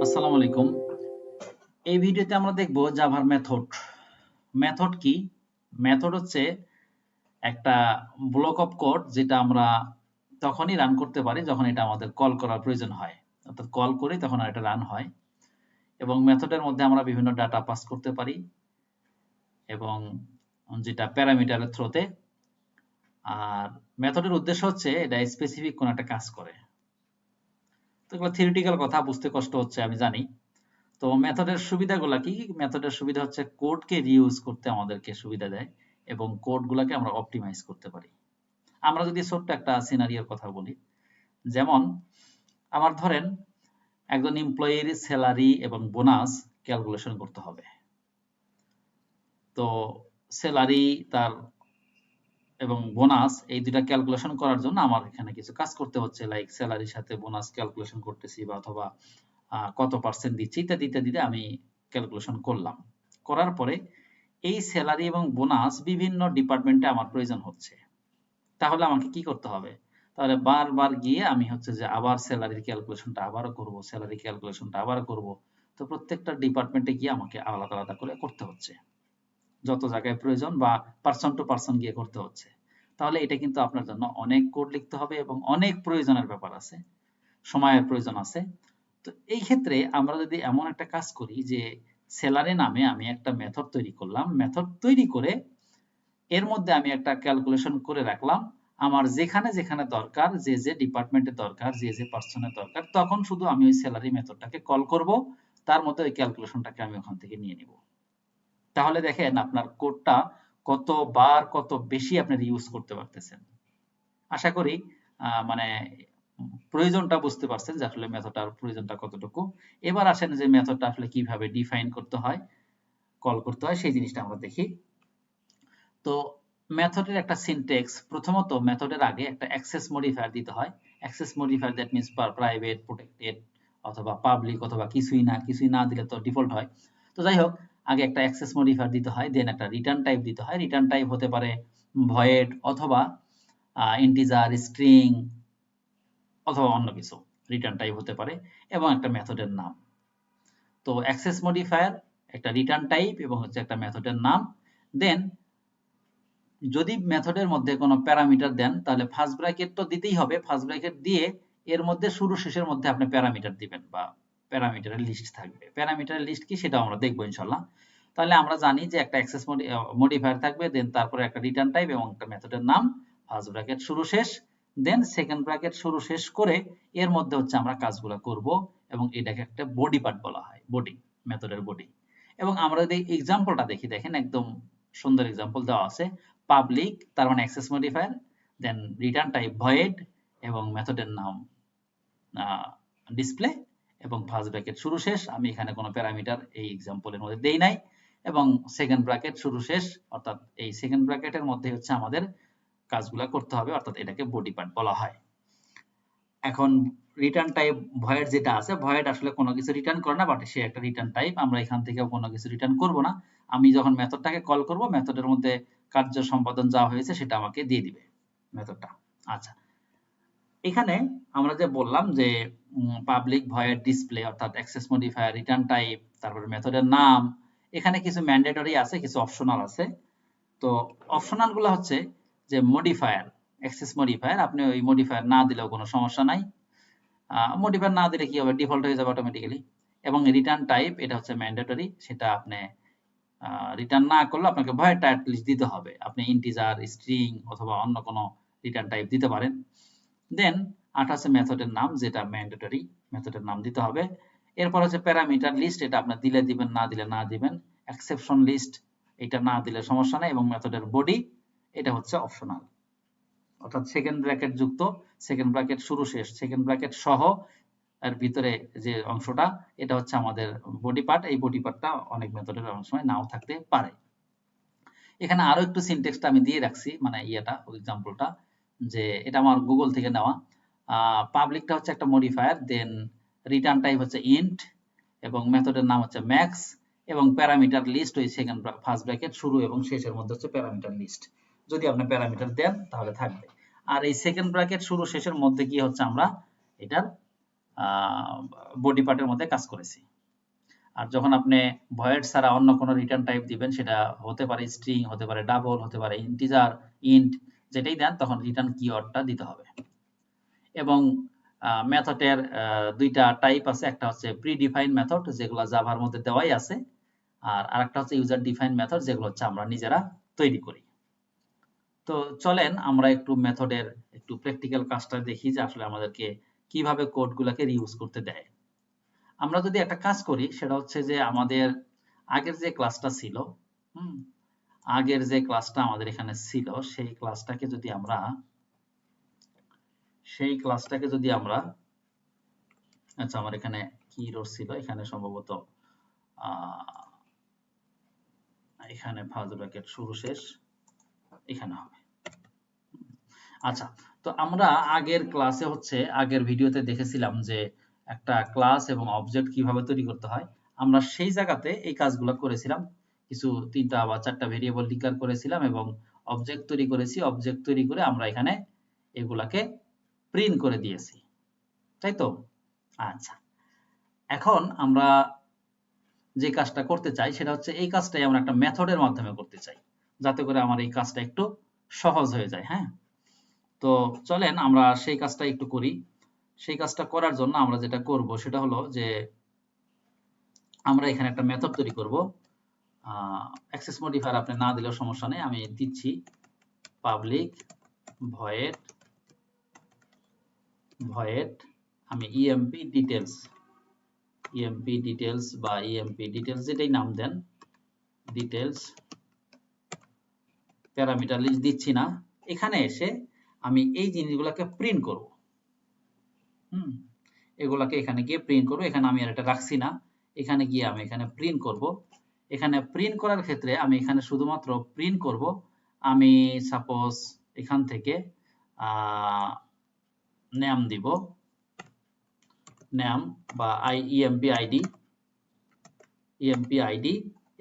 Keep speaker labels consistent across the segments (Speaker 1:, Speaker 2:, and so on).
Speaker 1: আসসালামু আলাইকুম। এই ভিডিওতে আমরা দেখব জাভার মেথড। মেথড কি? মেথড হচ্ছে একটা ব্লক অফ কোড যেটা আমরা তখনই রান করতে পারি যখন এটা আমাদের কল করার প্রয়োজন হয়। অর্থাৎ কল করি তখন এটা রান হয় এবং মেথডের মধ্যে আমরা বিভিন্ন ডাটা পাস করতে পারি এবং যেটা প্যারামিটারের থ্রুতে। আর মেথডের উদ্দেশ্য হচ্ছে এটা স্পেসিফিক কোনো একটা কাজ করে। তো এগুলো থিওরিটিক্যাল কথা, বুঝতে কষ্ট হচ্ছে আমি জানি। তো মেথডের সুবিধাগুলা কি? মেথডের সুবিধা হচ্ছে কোডকে রিউজ করতে আমাদেরকে সুবিধা দেয় এবং কোডগুলোকে আমরা অপটিমাইজ করতে পারি। আমরা যদি ছোট্ট একটা সিনারিওর কথা বলি, যেমন আমার ধরেন একজন এমপ্লয়ির স্যালারি এবং বোনাস ক্যালকুলেশন করতে হবে। তো স্যালারি তার এবং বোনাস এই দুটা ক্যালকুলেশন করার জন্য আমার এখানে কিছু কাজ করতে হচ্ছে, লাইক স্যালারির সাথে বোনাস ক্যালকুলেশন করতেছি বা অথবা কত পার্সেন্ট দিচ্ছি ইত্যাদি ইত্যাদিতে আমি ক্যালকুলেশন করলাম। করার পরে এই স্যালারি এবং বোনাস বিভিন্ন ডিপার্টমেন্টে আমার প্রয়োজন হচ্ছে। তাহলে আমাকে কি করতে হবে? তাহলে বারবার গিয়ে আমি হচ্ছে যে আবার স্যালারির ক্যালকুলেশনটা আবারও করব, স্যালারি ক্যালকুলেশনটা আবারও করব। তো প্রত্যেকটা ডিপার্টমেন্টে গিয়ে আমাকে আলাদা আলাদা করে করতে হচ্ছে, যত জায়গায় প্রয়োজন বা পারসন টু পারসন গিয়ে করতে হচ্ছে। তাহলে এটা কিন্তু আপনার জন্য অনেক কোড লিখতে হবে এবং অনেক প্রয়োজনের ব্যাপার আছে, সময়ের প্রয়োজন আছে। তো এই ক্ষেত্রে আমরা যদি এমন একটা কাজ করি যে স্যালারি নামে আমি একটা মেথড তৈরি করলাম, মেথড তৈরি করে এর মধ্যে আমি একটা ক্যালকুলেশন করে রাখলাম, আমার যেখানে যেখানে দরকার, যে যে ডিপার্টমেন্টে দরকার, যে যে পার্সনের দরকার, তখন শুধু আমি ওই স্যালারি মেথডটাকে কল করব, তার মধ্যে ওই ক্যালকুলেশনটাকে আমি ওখান থেকে নিয়ে নিব। তাহলে দেখেন আপনার কোডটা কতবার কত বেশি আপনি ইউজ করতে পারতেছেন। আশা করি মানে প্রয়োজনটা বুঝতে পারছেন যে আসলে মেথডটার প্রয়োজনটা কতটুকু। এবার আসেন যে মেথডটা আসলে কিভাবে ডিফাইন করতে হয়, কল করতে হয়, সেই জিনিসটা আমরা দেখি। তো মেথডের একটা সিনট্যাক্স, প্রথমত মেথডের আগে একটা অ্যাক্সেস মডিফায়ার দিতে হয়। Access modifier that means private, protected অথবা পাবলিক অথবা কিছুই না দিলে তো ডিফল্ট হয়। তো যাই হোক, আগে একটা অ্যাক্সেস মডিফায়ার দিতে হয়, দেন একটা রিটার্ন টাইপ দিতে হয়। রিটার্ন টাইপ হতে পারে ভয়েড অথবা ইন্টিজার, স্ট্রিং অথবা অন্য কিছু রিটার্ন টাইপ হতে পারে, এবং একটা মেথডের নাম। তো অ্যাক্সেস মডিফায়ার, একটা রিটার্ন টাইপ এবং হচ্ছে একটা মেথডের নাম। দেন যদি মেথডের মধ্যে কোনো প্যারামিটার দেন তাহলে ফার্স্ট ব্র্যাকেট তো দিতেই হবে। ফার্স্ট ব্র্যাকেট দিয়ে এর মধ্যে শুরু শেষের মধ্যে আপনি প্যারামিটার দিবেন বা প্যারামিটারের লিস্ট থাকবে। প্যারামিটারের লিস্ট কি সেটা আমরা দেখবো ইনশাআল্লাহ। তাহলে আমরা জানি যে একটা অ্যাক্সেস মডিফায়ার থাকবে, দেন তারপরে একটা রিটার্ন টাইপ এবং একটা মেথডের নাম, ফার্স্ট ব্র্যাকেট শুরু শেষ, দেন সেকেন্ড ব্র্যাকেট শুরু শেষ করে এর মধ্যে হচ্ছে আমরা কাজগুলো করব এবং এটাকে একটা বডি পার্ট বলা হয়, বডি, মেথডের বডি। এবং আমরা যদি এক্সাম্পলটা দেখি, দেখেন একদম সুন্দর এক্সাম্পল দেওয়া আছে। পাবলিক তার মানে access modifier, then return type void এবং মেথডের নাম ডিসপ্লে এবং ফার্স্ট ব্র্যাকেট শুরু শেষ। আমি এখানে কোনো প্যারামিটার এই এক্সাম্পলের মধ্যে দেই নাই, এবং সেকেন্ড ব্র্যাকেট শুরু শেষ, অর্থাৎ এই সেকেন্ড ব্র্যাকেটের মধ্যে হচ্ছে আমাদের কাজগুলো করতে হবে, অর্থাৎ এটাকে বডি পার্ট বলা হয়। এখন রিটার্ন টাইপ ভয়েড যেটা আছে, ভয়েড আসলে কোনো কিছু রিটার্ন করে না, বাট সে একটা রিটার্ন টাইপ, আমরা এখান থেকে কোনো কিছু রিটার্ন করব না। আমি যখন মেথডটাকে কল করব, মেথডের মধ্যে কার্য সম্পাদন যা হয়েছে সেটা আমাকে দিয়ে দিবে মেথডটা। আচ্ছা, এখানে আমরা যে বললাম যে পাবলিক ভয়েড ডিসপ্লে অর্থাৎ অ্যাক্সেস মডিফায়ার, রিটার্ন টাইপ, তারপরে মেথডের নাম, এখানে কিছু ম্যান্ডেটরি আছে, কিছু অপশনাল আছে। তো অপশনাল গুলো হচ্ছে যে মডিফায়ার, অ্যাক্সেস মডিফায়ার, আপনি ওই মডিফায়ার না দিলেও কোনো সমস্যা নাই। মডিফায়ার না দিলে কি হবে, ডিফল্ট হয়ে যাবে অটোমেটিক্যালি। এবং রিটার্ন টাইপ, এটা হচ্ছে ম্যান্ডেটরি, সেটা আপনি রিটার্ন না করলে আপনাকে ভয়েডটা অ্যাট লিস্ট দিতে হবে। আপনি ইন্টিজার, স্ট্রিং অথবা অন্য কোনো রিটার্ন টাইপ দিতে পারেন। দেন আটা হচ্ছে মেথডের নাম, যেটা ম্যান্ডেটরি, মেথডের নাম দিতে হবে। এরপর হচ্ছে প্যারামিটার লিস্ট, এটা আপনি দিলে দিবেন, না দিলে না দিবেন। এক্সেপশন লিস্ট, এটা না দিলে সমস্যা নাই। এবং মেথডের বডি, এটা হচ্ছে অপশনাল, অর্থাৎ সেকেন্ড ব্র্যাকেট যুক্ত, সেকেন্ড ব্র্যাকেট শুরু শেষ, সেকেন্ড ব্র্যাকেট সহ এর ভিতরে যে অংশটা, এটা হচ্ছে আমাদের বডি পার্ট। এই বডি পার্টটা অনেক মেথডের অনেক সময় নাও থাকতে পারে। এখানে আরো একটু সিনট্যাক্সটা আমি দিয়ে রাখছি, মানে ইয়েটা, এক্সাম্পলটা, যে এটা আমার গুগল থেকে নেওয়া। পাবলিকটা হচ্ছে একটা মডিফায়ার, দেন রিটার্ন টাইপ হচ্ছে ইন্ট এবং মেথডের নাম হচ্ছে ম্যাক্স, এবং প্যারামিটার লিস্ট ওই সেকেন্ড ফার্স্ট ব্র্যাকেট শুরু এবং শেষের মধ্যে হচ্ছে প্যারামিটার লিস্ট, যদি আপনি প্যারামিটার দেন তাহলে থাকবে। আর এই সেকেন্ড ব্র্যাকেট শুরু শেষের মধ্যে কি হচ্ছে আমরা এটার বডি পার্টের মধ্যে কাজ করেছি। আর যখন আপনি ভয়েড ছাড়া অন্য কোনো রিটার্ন টাইপ দিবেন, সেটা হতে পারে স্ট্রিং, হতে পারে ডাবল, হতে পারে ইন্টিজার, ইন্ট, যেটাই দেন তখন রিটার্ন কিওয়ার্ডটা দিতে হবে। এবং মেথডের দুইটা টাইপ আছে, একটা হচ্ছে প্রি ডিফাইন মেথড যেগুলো জাভার মধ্যে দেওয়াই আছে, আর আরেকটা হচ্ছে ইউজার ডিফাইন মেথড যেগুলো হচ্ছে আমরা নিজেরা তৈরি করি। তো চলেন আমরা একটু মেথডের একটু প্র্যাকটিক্যাল কাজটা দেখি যে আসলে আমাদেরকে কিভাবে কোডগুলোকে রিউজ করতে দেয়। আমরা যদি একটা কাজ করি সেটা হচ্ছে যে আমাদের আগের যে ক্লাসটা ছিল, আগের যে ক্লাসটা আমাদের এখানে ছিল, সেই ক্লাসটাকে যদি আমরা আচ্ছা, আমার এখানে কি রোড ছিল, এখানে সম্ভবত এখানে ফার্স্ট ব্র্যাকেট শুরু শেষ এখানে হবে। আচ্ছা, তো আমরা আগের ক্লাসে হচ্ছে আগের ভিডিওতে দেখেছিলাম যে একটা ক্লাস এবং অবজেক্ট কিভাবে তৈরি করতে হয়। আমরা সেই জায়গাতে এই কাজগুলো করেছিলাম, কিছু 3টা বা 4টা ভেরিয়েবল ডিক্লেয়ার করেছিলাম এবং অবজেক্ট তৈরি করেছি। অবজেক্ট তৈরি করে আমরা এখানে এগুলাকে প্রিন্ট করে দিয়েছি, তাই তো? আচ্ছা, এখন আমরা যে কাজটা করতে চাই সেটা হচ্ছে এই কাজটাই আমরা একটা মেথডের মাধ্যমে করতে চাই, যাতে করে আমার এই কাজটা একটু সহজ হয়ে যায়। হ্যাঁ, তো চলেন আমরা সেই কাজটা একটু করি। সেই কাজটা করার জন্য আমরা যেটা করব সেটা হলো যে আমরা এখানে একটা মেথড তৈরি করব। অ্যাক্সেস মডিফায়ার আপনি না দিলেও সমস্যা নেই, আমি দিচ্ছি পাবলিক ভয়েড আমি ইএমপি ডিটেলস বা ইএমপি ডিটেলস যেটাই নাম দেন, ডিটেলস প্যারামিটার লিস্ট দিচ্ছি না। এখানে এসে আমি এই জিনিসগুলোকে প্রিন্ট করব। এগুলাকে এখানে গিয়ে প্রিন্ট করব। এখানে আমি আর এটা রাখছি না, এখানে গিয়ে আমি এখানে প্রিন্ট করব। এখানে প্রিন্ট করার ক্ষেত্রে আমি এখানে শুধুমাত্র প্রিন্ট করব। আমি সাপোজ এখান থেকে নাম দিব, নাম বা ইএমপি আইডি,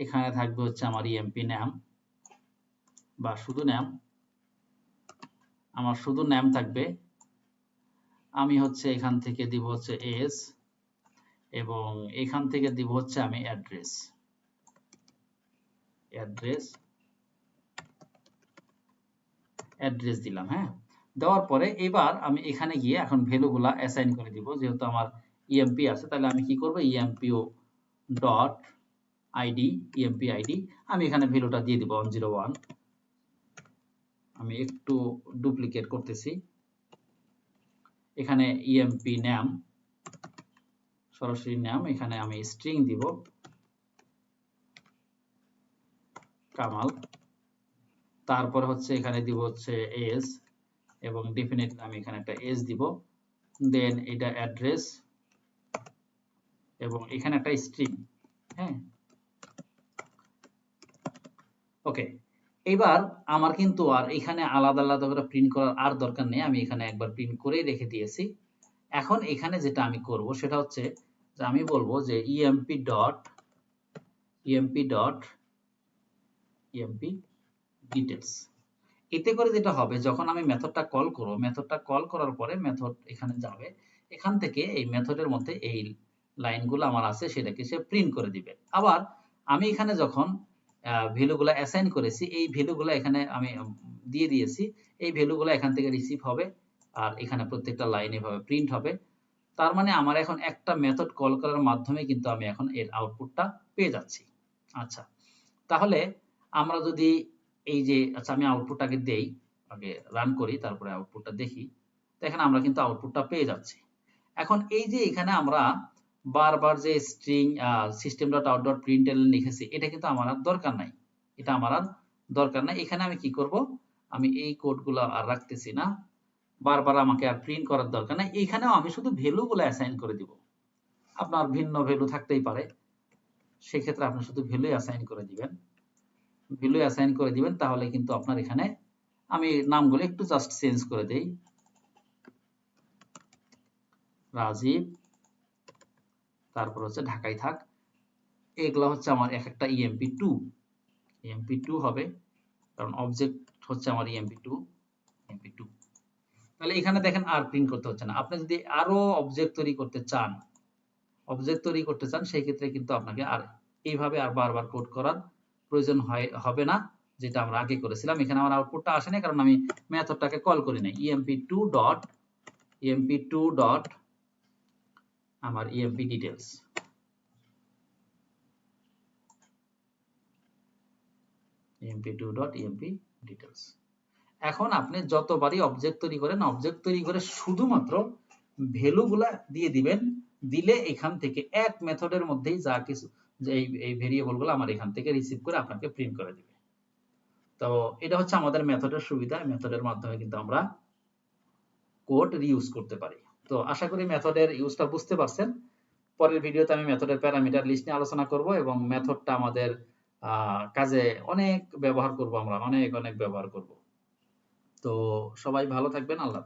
Speaker 1: এখানে থাকবে হচ্ছে আমার ইএমপি নাম বা শুধু নাম, আমার শুধু নাম থাকবে। আমি হচ্ছে এখান থেকে দিব হচ্ছে এস এবং এখান থেকে দিব হচ্ছে আমি অ্যাড্রেস দিলাম। হ্যাঁ, দেওয়ার পরে এবার আমি এখানে গিয়ে এখন ভ্যালুগুলা অ্যাসাইন করে দিব। যেহেতু আমার ইএমপি আছে তাহলে আমি কি করব, ইএমপিও ডট ইএমপি আইডি আমি এখানে ভ্যালুটা দিয়ে দিব 101। আমি একটু ডুপ্লিকেট করতেছি। এখানে ইএমপি নাম সরাসরি নাম, এখানে আমি স্ট্রিং দিব কামাল, তারপর হচ্ছে এখানে দিব হচ্ছে এস এবং ডেফিনেটলি আমি এখানে একটা এস দিব, দেন এটা অ্যাড্রেস এবং এখানে একটা স্ট্রিং। হ্যাঁ, ওকে। এবার আমার কিন্তু আর এখানে আলাদা আলাদা করে প্রিন্ট করার আর দরকার নেই, আমি এখানে একবার প্রিন্ট করেই রেখে দিয়েছি। এখন এখানে যেটা আমি করব সেটা হচ্ছে যে আমি বলবো যে ইএমপি ডিটেলস। এতে করে যেটা হবে, যখন আমি মেথডটা কল করব, মেথডটা কল করার পরে মেথড এখানে যাবে, এখান থেকে এই মেথডের মধ্যে এই লাইনগুলো আমার আছে সেটাকে সে প্রিন্ট করে দিবে। আবার আমি এখানে যখন ভ্যালুগুলো অ্যাসাইন করেছি, এই ভ্যালুগুলো এখানে আমি দিয়ে দিয়েছি, এই ভ্যালুগুলো এখান থেকে রিসিভ হবে আর এখানে প্রত্যেকটা লাইন এভাবে প্রিন্ট হবে। তার মানে আমার এখন একটা মেথড কল করার মাধ্যমে কিন্তু আমি এখন এর আউটপুটটা পেয়ে যাচ্ছি। আচ্ছা, তাহলে আমরা যদি এই যে আচ্ছা আমি আউটপুটটাকে দেই, আগে রান করি তারপরে আউটপুটটা দেখি। দেখেন আমরা কিন্তু আউটপুটটা পেয়ে যাচ্ছি। এখন এই যে এখানে আমরা বারবার যে স্ট্রিং system.out.println লিখেছি, এটা কিন্তু আমার আর দরকার নাই, এখানে আমি কি করব, আমি এই কোডগুলো আর রাখতেছি না, বারবার আমাকে আর প্রিন্ট করার দরকার নাই। এখানেও আমি শুধু ভ্যালুগুলো অ্যাসাইন করে দিব। আপনার ভিন্ন ভ্যালু থাকতেই পারে, সেক্ষেত্রে আপনি শুধু ভ্যালু অ্যাসাইন করে দিবেন, তাহলে কিন্তু আপনার এখানে আমি নামগুলো একটু জাস্ট চেঞ্জ করে দেই, রাজীব, তারপর হচ্ছে ঢাকায় থাক। এগুলো হচ্ছে আমার এক একটা ইএমপি2 হবে, কারণ অবজেক্ট হচ্ছে আমার ইএমপি2। তাহলে এখানে দেখেন আর প্রিন্ট করতে হচ্ছে না। আপনি যদি আরো অবজেক্ট তৈরি করতে চান, সেই ক্ষেত্রে কিন্তু আপনাকে আর এইভাবে আর বারবার কোড করার প্রয়োজন হবে না, যেটা আমরা আগে করেছিলাম। এখানে আমার আউটপুটটা আসে না কারণ আমি মেথডটাকে কল করি নাই। emp2 ডট আমার emp details, emp2.emp details। এখন আপনি যতবারই অবজেক্ট তৈরি করেন, অবজেক্ট তৈরি করে শুধুমাত্র ভ্যালুগুলা দিয়ে দিবেন। দিলে এখান থেকে এক মেথডের মধ্যেই যা কিছু, যে এই ভেরিয়েবল গুলো আমার এখান থেকে রিসিভ করে আপনাকে প্রিন্ট করে দিবে। তো এটা হচ্ছে আমাদের মেথডের সুবিধা। মেথডের মাধ্যমে কিন্তু আমরা কোড রিইউজ করতে পারি। তো আশা করি মেথডের ইউজটা বুঝতে পারছেন। পরের ভিডিওতে আমি মেথডের প্যারামিটার লিস্ট নিয়ে আলোচনা করব এবং মেথডটা আমাদের কাজে অনেক ব্যবহার করব, আমরা অনেক অনেক ব্যবহার করব। তো সবাই ভালো থাকবেন। আল্লাহ